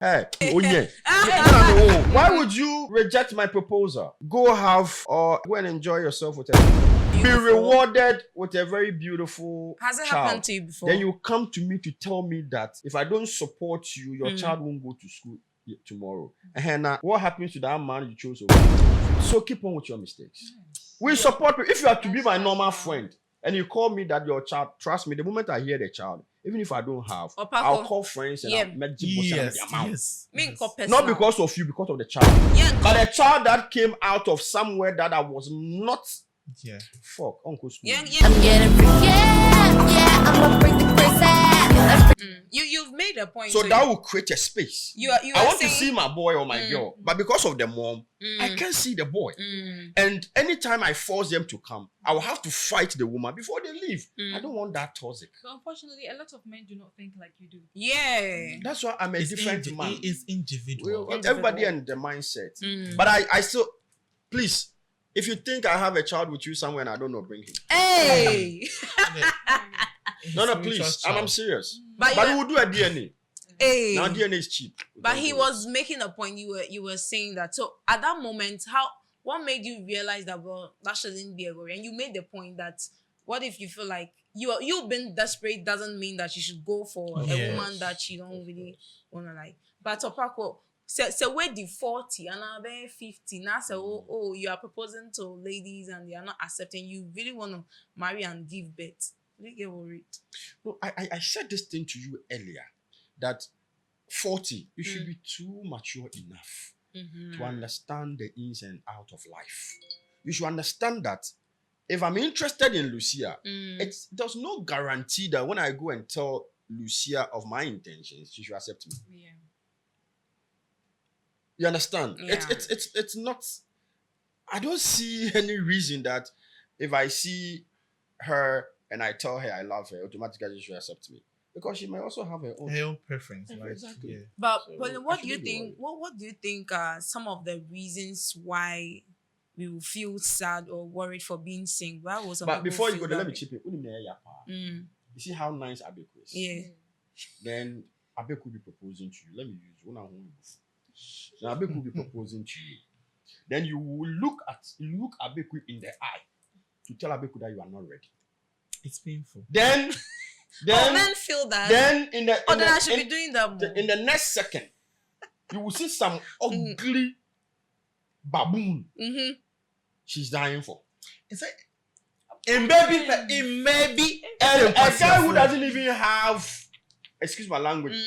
Hey, why would you reject my proposal? Go have or go and enjoy yourself with a be rewarded with a very beautiful Has it child. happened to you before? Then you come to me to tell me that if I don't support you, your child won't go to school tomorrow. And what happens to that man you chose over? So keep on with your mistakes. We support you. If you are to be my normal friend and you call me that your child, trust me, the moment I hear the child, even if I don't have, I'll call friends and I'll make yes. Not because of you, because of the child. But a child that came out of somewhere that I was not. Fuck, Uncle School. I'm getting free. I'ma bring the crazy. You've made a point. So that will create a space. I want saying, to see my boy or my girl, but because of the mom, I can't see the boy. And anytime I force them to come, I will have to fight the woman before they leave. I don't want that toxic. So unfortunately, a lot of men do not think like you do. Yeah. That's why I'm a different man. It's individual. Everybody and the mindset. But I still, please, if you think I have a child with you somewhere and I don't know, bring him. Hey. No, please. I'm serious. But we will do a DNA. Hey. Now DNA is cheap. But he was making a point. You were saying that. So at that moment, what made you realize that, well, that shouldn't be a worry? And you made the point that what if you feel like you've been desperate doesn't mean that you should go for a woman that you don't really want to like. But Topako, so we're the 40 and I'm 50. Now say, oh, you are proposing to ladies and they are not accepting. You really want to marry and give birth. You get worried. No, I said this thing to you earlier that 40, you should be too mature enough to understand the ins and out of life. You should understand that if I'm interested in Lucia, there's no guarantee that when I go and tell Lucia of my intentions, she should accept me. Yeah. You understand? Yeah. It's not. I don't see any reason that if I see her and I tell her I love her, automatically she should accept me. Because she may also have her own preference. Right? Exactly. Yeah. But So, what do you think? What do you think are some of the reasons why we will feel sad or worried for being single? Why will some But people before you feel go there, let that me chip in. way? You see how nice Abeku is? Yeah. Then Abeku will be proposing to you. Let me use one on one. So Abeku will be proposing to you. Then you will look Abeku in the eye to tell Abeku that you are not ready. It's painful. Then men feel that. Then I should be doing that more. In the next second, you will see some ugly baboon. She's dying for. It's like it may be a guy who doesn't even have, excuse my language,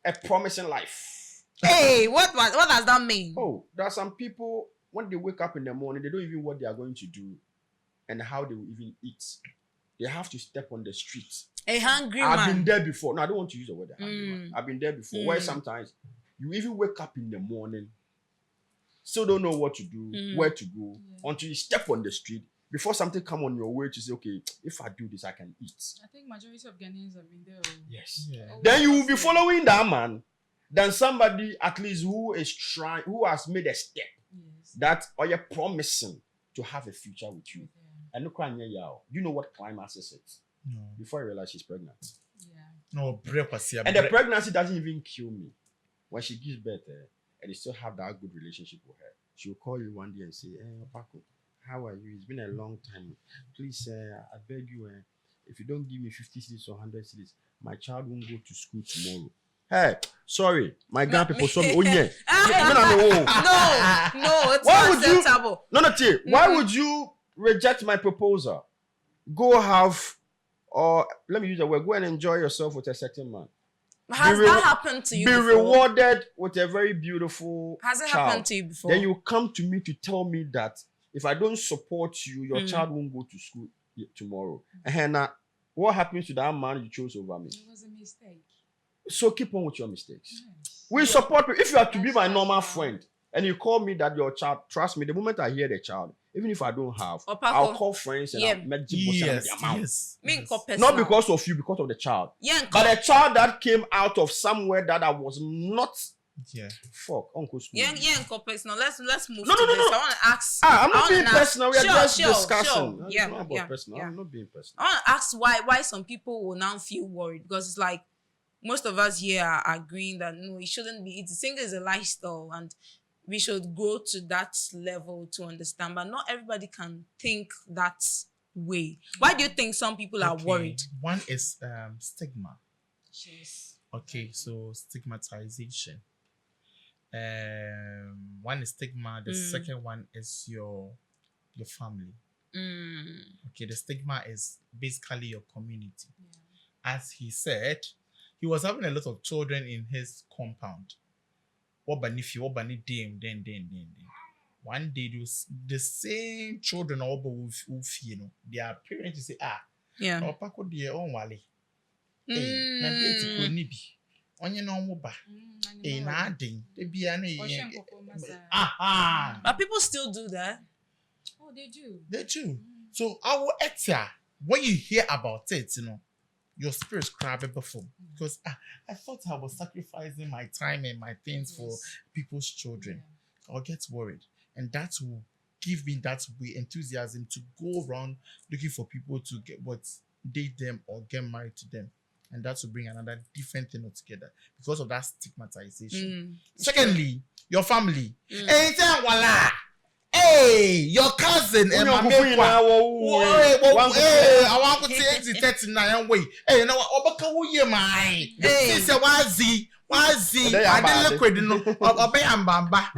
a promising life. Hey, what does that mean? Oh, there are some people when they wake up in the morning, they don't even know what they are going to do and how they will even eat. They have to step on the street. A hungry man. I've been there before. No, I don't want to use the word hungry man. I've been there before. Where sometimes you even wake up in the morning, still don't know what to do, where to go, until you step on the street before something come on your way to say, okay, if I do this, I can eat. I think majority of Ghanaians have been there. Yes. Yeah. Then you will be following that man than somebody at least who has made a step that or you're promising to have a future with you. And look at you. You know what climax is it? No. Before you realize she's pregnant. Yeah. No, and the pregnancy doesn't even kill me. When she gives birth, and you still have that good relationship with her, she will call you one day and say, "Hey, Paco, how are you? It's been a long time. Please, I beg you, if you don't give me 50 cities or 100 cities, my child won't go to school tomorrow." Hey, sorry, my grand people saw me. Oh yeah, no, it's not acceptable. Why would you reject my proposal? Go have, or let me use the word, go and enjoy yourself with a certain man. Has that happened to you before? Be rewarded with a very beautiful Has it child. happened to you before? Then you come to me to tell me that if I don't support you, your child won't go to school tomorrow. And what happens to that man you chose over me? It was a mistake. So keep on with your mistakes. We support you. If you are to be my normal friend and you call me that your child, trust me, the moment I hear the child, even if I don't have, I'll call friends and I'll make yes. Not because of you, because of the child. But a child that came out of somewhere that I was not. Fuck, Uncle School. Personal. Let's move No. to this. I want to ask. I'm not being personal. We are just discussing. Sure. It's not about personal. I'm not being personal. I want to ask why some people will now feel worried because it's like most of us here are agreeing that no, it shouldn't be. It's single is a lifestyle, and we should go to that level to understand. But not everybody can think that way. Why do you think some people are worried? One is stigma. Yes. Okay, so stigmatization. One is stigma. The second one is your family. Okay, the stigma is basically your community. As he said, he was having a lot of children in his compound. What then. One day, the same children all their parents will say, Yeah. Opako dear on wale. Na date ko ni bi. Onye no mo ba. Na adin. E bia na But people still do that. Oh, they do. They do. So our etia, when you hear about it, your spirit's crabbing before. Because I thought I was sacrificing my time and my things for people's children. I'll get worried. And that will give me that way enthusiasm to go around looking for people to date them or get married to them. And that will bring another different thing altogether because of that stigmatization. Secondly, your family. Hey, your cousin and my I want to say 39 way. Hey, no, Obaka Wuye my. This is wazi. I didn't liquid no obey and bamba.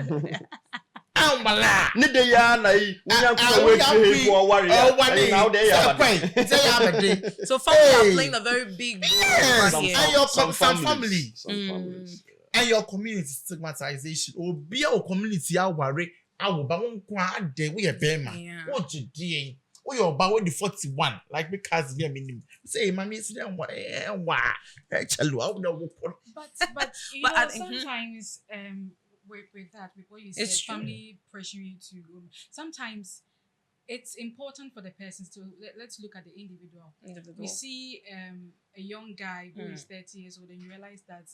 Ni de ya na yi wunya ko we tire for worry. Now they are. So family are playing a very big role over here. And your Some family. Some families. And your community stigmatization. Obi your community are worry. I will ba won kwa de we a bema. What you doing? We are about the 41 like because we are minimum. Say mommy is there what But you know, sometimes with that, with what you said, family pressure you to sometimes it's important for the persons to let's look at the individual. We see a young guy who is 30 years old and you realize that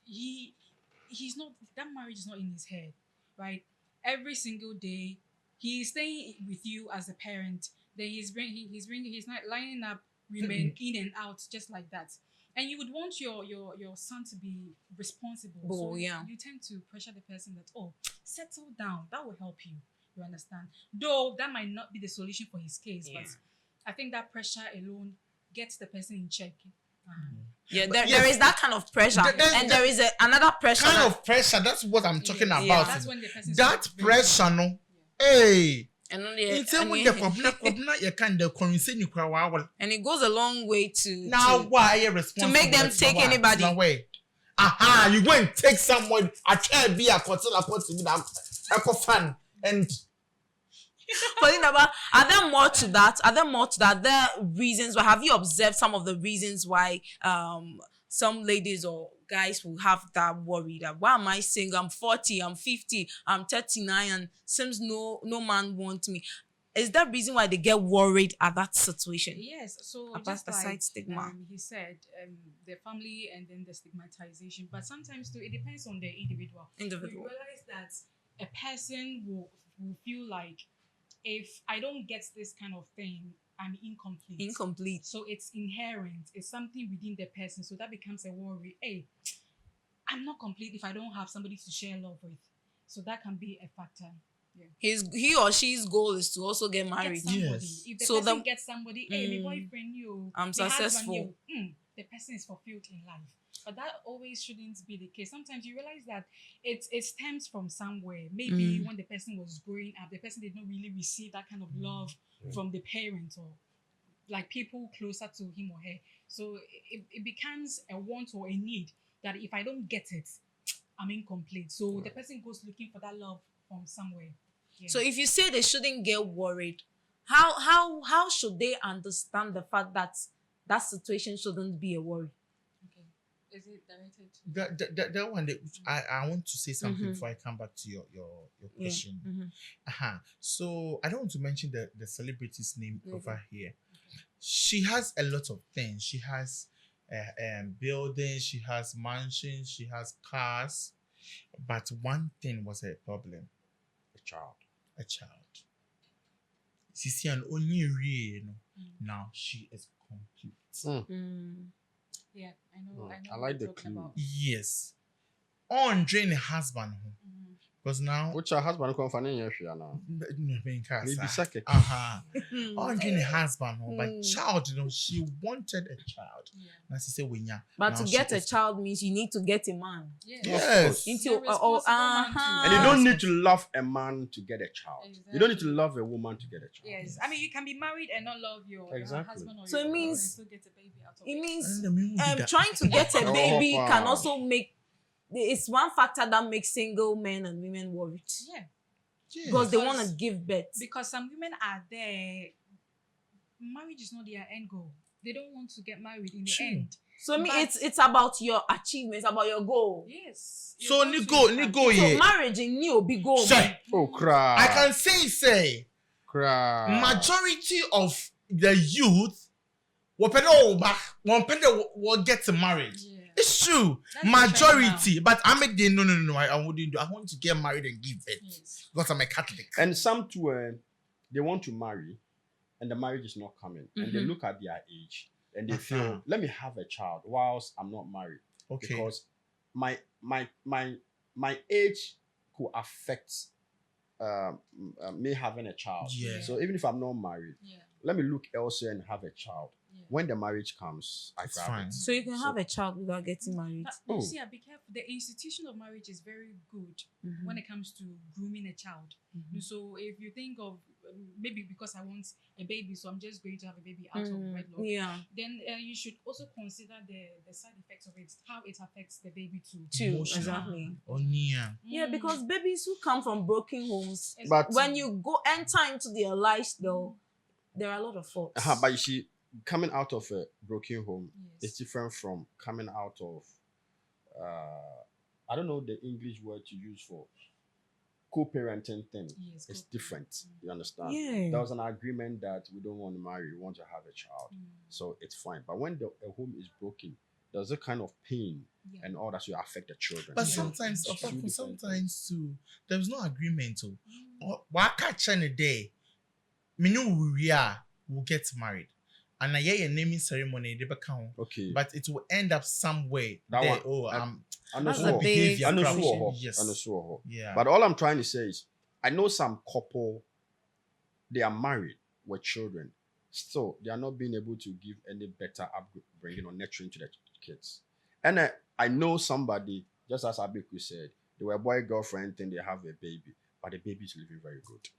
he's not, that marriage is not in his head, right? Every single day he's staying with you as a parent, then he's not lining up women in and out just like that. And you would want your son to be responsible. You tend to pressure the person that, settle down. That will help you. You understand? Though that might not be the solution for his case, but I think that pressure alone gets the person in check. There is that kind of pressure, and there is another pressure. Kind of pressure. That's what I'm talking about. That's when the person that pressure, no. Hey. And and it goes a long way to make them take anybody away. You go and take someone. I can't be a fan and are there more to that? Are there reasons why? Have you observed some of the reasons why some ladies or guys will have that worry that why am I single? I'm 40, I'm 50, I'm 39, and seems no man wants me. Is that reason why they get worried at that situation? Yes. So just the side stigma. He said the family and then the stigmatization, but sometimes too it depends on the individual. You realize that a person will feel like if I don't get this kind of thing, I'm incomplete. So it's inherent. It's something within the person. So that becomes a worry. Hey, I'm not complete if I don't have somebody to share love with. So that can be a factor. Yeah. He or she's goal is to also get married. Yes. If the person gets somebody, hey, my boyfriend, I'm successful. The person is fulfilled in life. But that always shouldn't be the case. Sometimes you realize that it stems from somewhere. Maybe when the person was growing up, the person did not really receive that kind of love from the parents or like people closer to him or her. So it becomes a want or a need that if I don't get it, I'm incomplete. So the person goes looking for that love from somewhere. Yeah. So if you say they shouldn't get worried, how should they understand the fact that that situation shouldn't be a worry? Is it directed to that one that I want to say something before I come back to your question. So I don't want to mention the celebrity's name over here. She has a lot of things. She has buildings, she has mansions, she has cars, but one thing was a problem: a child. Sisi and only now she is complete. Yeah, I know. I know. I what like you're the talking clue. about. Yes. On drain husband. Because now Which her husband come for any year now? Maybe maybe second. on drain husband, but Mm. child, she wanted a child. Yeah. Now she said, "Winya." But Now to she get a is- child means you need to get a man. Yeah. Yes. Into You're responsible man too. And you don't need to love a man to get a child. You don't need to Exactly. love a woman to get a child. Yes. I mean, you can be married and not love your Exactly. husband or So your it wife means- and still get a baby out of It means And the mean will be that. trying to get a Oh, baby can wow. also make. It's one factor that makes single men and women worried Yeah. Yes. because they Because- want to give birth. Because some women are there. Marriage is not their end goal. They don't want to get married in the True. end. So I mean, But- it's about your achievements, about your goal. Yes. So Nigo, So yeah. marriage in new big goal. Say, Oh, cry. I can say, cry. majority of the youth will get married. Yeah. It's true. That's the Majority. But I mean, no. I wouldn't do. I want to get married and give birth Yes. because I'm a Catholic. And some too, they want to marry, and the marriage is not coming, and they Mhm. look at their age and they Uh-huh. feel, let me have a child whilst I'm not married, Okay. because my age could affect me having a child. Yeah. So even if I'm not married, Yeah. let me look elsewhere and have a child. Yeah. When the marriage comes, I It's grab fine. it. So you can So- have a child without getting married. But Oh. you see, be careful. The institution of marriage is very good when it comes to grooming a child. Mhm. So if you think of maybe because I want a baby, so I'm just going to have a baby out of wedlock, Yeah, then you should also consider the side effects of it, how it affects the baby too. too Emotional. exactly. Oh, yeah. Yeah, Mm. because babies who come from broken homes, But when you go enter into their lives, though, there are a lot of faults. but you see, coming out of a broken home Yes. is different from coming out of I don't know the English word to use for co-parenting thing. Yes, It's co-parenting. different. You understand? Yeah. There was an agreement that we don't want to marry, we want to have a child. Mm. So it's fine. But when a home is broken, there's a kind of pain Yeah. and all that, so you affect the children. But Yeah. sometimes, It's two different sometimes too, there's no agreement. Too. Mm. Why catch any day? Me know we will get married, and I hear a naming ceremony they become, Okay. but it will end up somewhere. That there. one- Oh, I know That's so. a big behavior I know crap. so. Yes. I know so. Yeah. But all I'm trying to say is, I know some couple, they are married with children, still they are not being able to give any better upbringing or nurturing to their kids. And I know somebody, just as Abiku said, they were boy girlfriend thing, they have a baby, but the baby is living very good.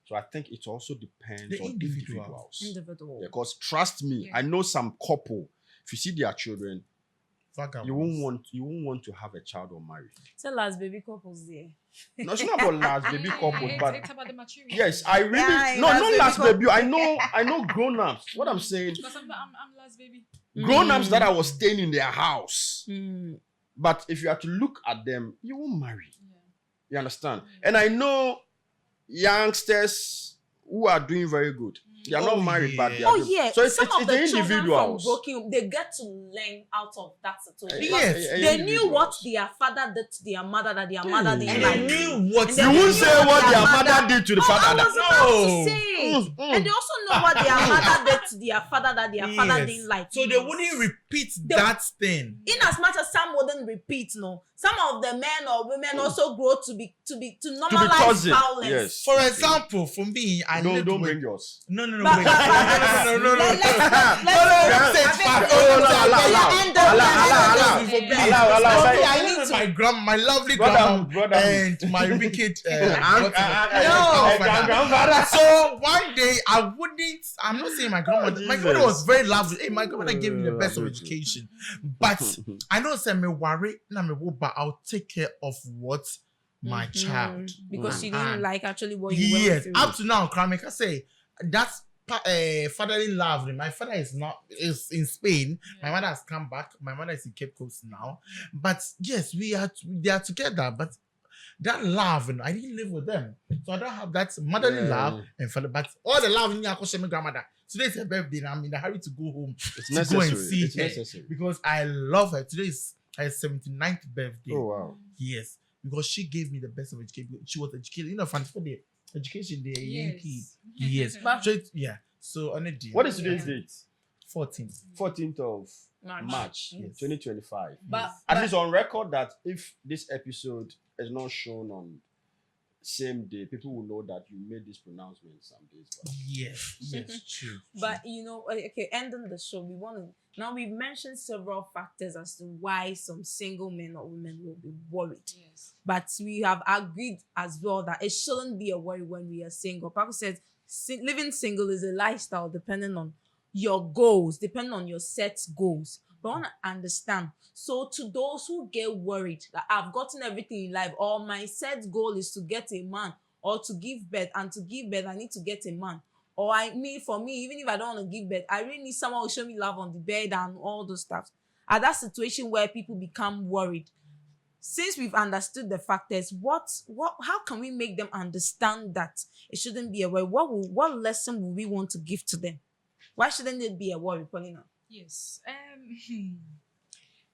So I think it also depends The on individual. individuals. Individual. Because trust me, Yeah. I know some couple. If you see their children, Vagabonds. you won't want to have a child or marry. Tell us, baby couples there. No, it's not about last baby Yeah, couple, it's, but it's about the maturity. yes, I really Yeah, no, last not baby last couple. baby. I know grown ups. What I'm saying, Because I'm last baby. grown ups that I was staying in their house. Mm. But if you have to look at them, you won't marry. Yeah. You understand? And I know youngsters who are doing very good. They are Oh, not married, but they yeah. are Oh doing- yeah, So it's some of the children from individuals. broken home, they get to learn out of that situation. Yes. Because they knew what Individuals. their father did to their mother that their mother And didn't And they like. I knew what And You then won't knew say what their mother did to the I father. was about No. to say. And they also know what their mother did to their father that their father Yes. didn't like. So they wouldn't repeat They- that thing. In as much as some wouldn't repeat, no, some of the men or women also grow to normalize toxic. violence. Yes. For example, for me, I No, lived don't with- bring yours. No, But- wait. but- no. Let's Say it fast. Oh, no, allow. Okay, I I need live with to- my my lovely Brother, grandma and my wicked grandfather. So one day I'm not saying my grandmother. My grandmother was very lovely. Hey, my grandmother gave me the best of education. But I know say me worry, na me wo, but I'll take care of what my child. Because she Mm. didn't like actually what you went Yes, through. up to now, Kramika say that's fatherly love. My father is in Spain. My mother has come back. My mother is in Cape Coast now. But yes, they are together. But that love, I didn't live with them, so I don't have that motherly love and father. But all the love in your my grandmother. Today's her birthday, and I'm in a hurry to go home It's to go necessary. and see It's her necessary. because I love her. Today is her 79th birthday. Oh wow. Yes, because she gave me the best of education. She was educated, fancy for the education, the Yankee. Yes, But- straight, yeah. So on a deal. What is today's date? 14th? 14th of March Yes. 2025. But, At least on record that if this episode is not shown on same day, people will know that you made this pronouncement some days back. Yes, true. but okay, ending the show, we want to now we've mentioned several factors as to why some single men or women will be worried. Yes. But we have agreed as well that it shouldn't be a worry when we are single. Paco says living single is a lifestyle depending on your goals, depending on your set goals. But I want to understand. So to those who get worried that I've gotten everything in life, or my set goal is to get a man or to give birth, and to give birth I need to get a man. Or for me, even if I don't want to give birth, I really need someone who show me love on the bed and all those stuff. At that situation where people become worried, since we've understood the factors, how can we make them understand that it shouldn't be a worry? What lesson will we want to give to them? Why shouldn't it be a worry, Paulina? Yes.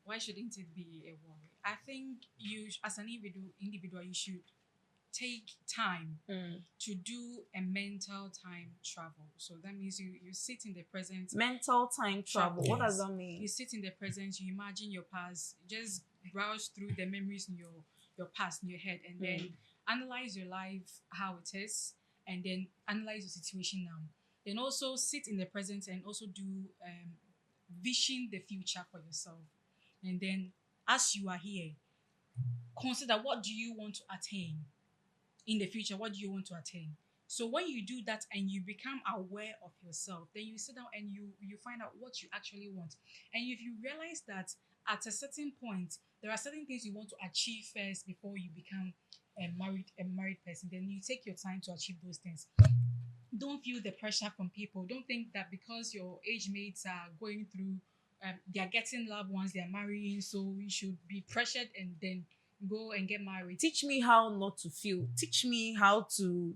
Why shouldn't it be a worry? I think you, as an individual, you should take time to do a mental time travel. So that means you sit in the present. Mental time travel. What does that mean? You sit in the present, you imagine your past, just browse through the memories in your past in your head, and then analyze your life, how it is, and then analyze your situation now. Then also sit in the present and also do vision the future for yourself. And then as you are here, consider what do you want to attain in the future. What do you want to attain? So when you do that and you become aware of yourself, then you sit down and you find out what you actually want. And if you realize that at a certain point there are certain things you want to achieve first before you become a married person, then you take your time to achieve those things. Don't feel the pressure from people. Don't think that because your age mates are going through, they are getting loved ones, they are marrying, so you should be pressured and then go and get married. Teach me how not to feel. Teach me how to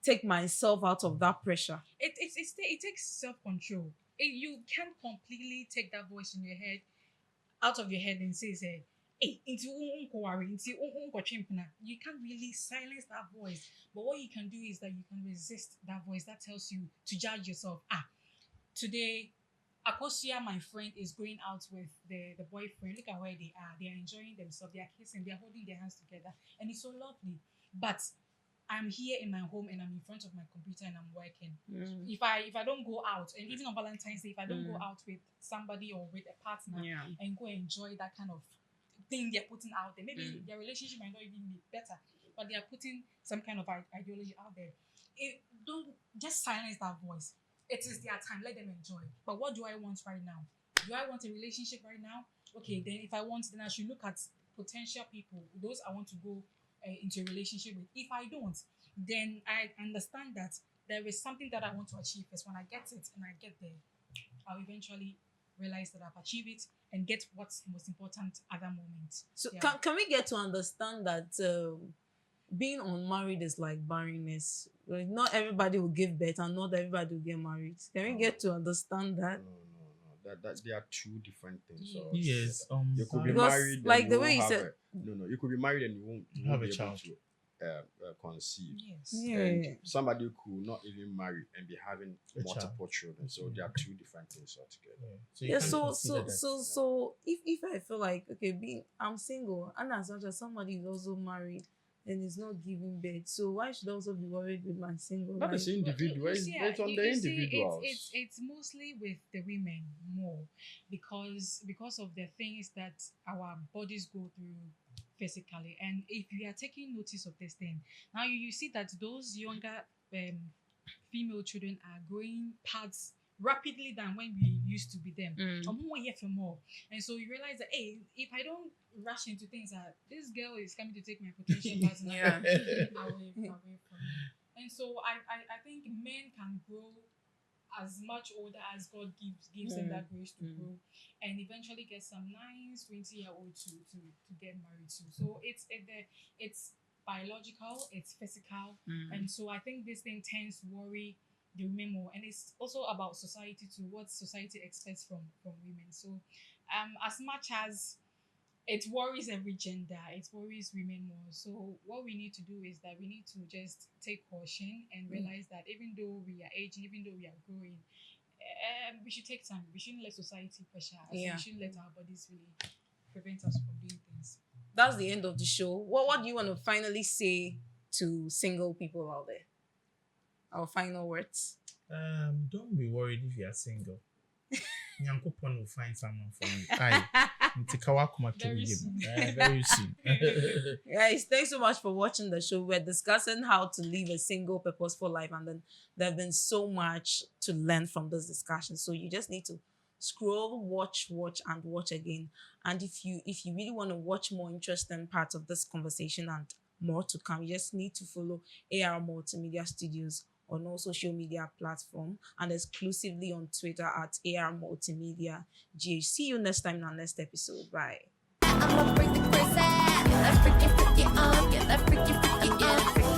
take myself out of that pressure. It takes self-control. You can't completely take that voice in your head out of your head and say, hey, you can't really silence that voice. But what you can do is that you can resist that voice that tells you to judge yourself. Today, Akosia, my friend, is going out with the boyfriend. Look at where they are. They are enjoying themselves. They are kissing. They are holding their hands together. And it's so lovely. But I'm here in my home and I'm in front of my computer and I'm working. If I don't go out, and even on Valentine's Day, if I don't go out with somebody or with a partner and go enjoy that kind of thing they're putting out there, maybe their relationship might not even be better, but they are putting some kind of ideology out there. Don't just silence that voice. It is their time. Let them enjoy. But what do I want right now? Do I want a relationship right now? Okay, then if I want, then I should look at potential people, those I want to go into a relationship with. If I don't, then I understand that there is something that I want to achieve first. When I get it and I get there, I'll eventually realize that I've achieved it and get what's most important at that moment. So can we get to understand that being unmarried is like barrenness? Like not everybody will give birth and not everybody will get married. Can we get to understand that? No. That they are two different things. So Yes. you could be Because, married, like and the you way won't you have said- no. You could be married and you won't Have be a able child. to conceive. Yes. And somebody could not even marry and be having A multiple children. So they are two different things altogether. You Yeah, can't so consider that. so if I feel like okay, I'm single and as much as somebody is also married and is not giving birth, so why should I also be worried with my single That life? is individual. You It's see, based on you- the you see, individuals. it's mostly with the women more because of the things that our bodies go through physically. And if you are taking notice of this thing, now you see that those younger female children are growing parts rapidly than when we used to be them. Here for more. And so you realize that hey, if I don't rush into things that this girl is coming to take my potential partner away from me. And so I think men can grow as much older as God gives them that grace to grow and eventually get some nice 20-year-old to get married to. So it's biological, it's physical, and so I think this thing tends to worry the women more, and it's also about society too, what society expects from women. So as much as it worries every gender, it worries women more. So what we need to do is that we need to just take caution and realize that even though we are aging, even though we are growing, we should take time. We shouldn't let society pressure us. Yeah. We shouldn't let our bodies really prevent us from doing things. That's the end of the show. What do you want to finally say to single people out there? Our final words. Don't be worried if you are single. Nyankopon will find someone for you. Aye. Very soon. Very soon. Guys, thanks so much for watching the show. We're discussing how to live a single, purposeful life, and then there's been so much to learn from this discussion. So you just need to scroll, watch, and watch again. And if you really want to watch more interesting parts of this conversation and more to come, you just need to follow AR Multimedia Studios on all social media platform and exclusively on Twitter at AR Multimedia GH. See you next time in our next episode. Bye. I'ma bring the crazy. Yeah, that freaky, freaky, yeah, that freaky, freaky, yeah.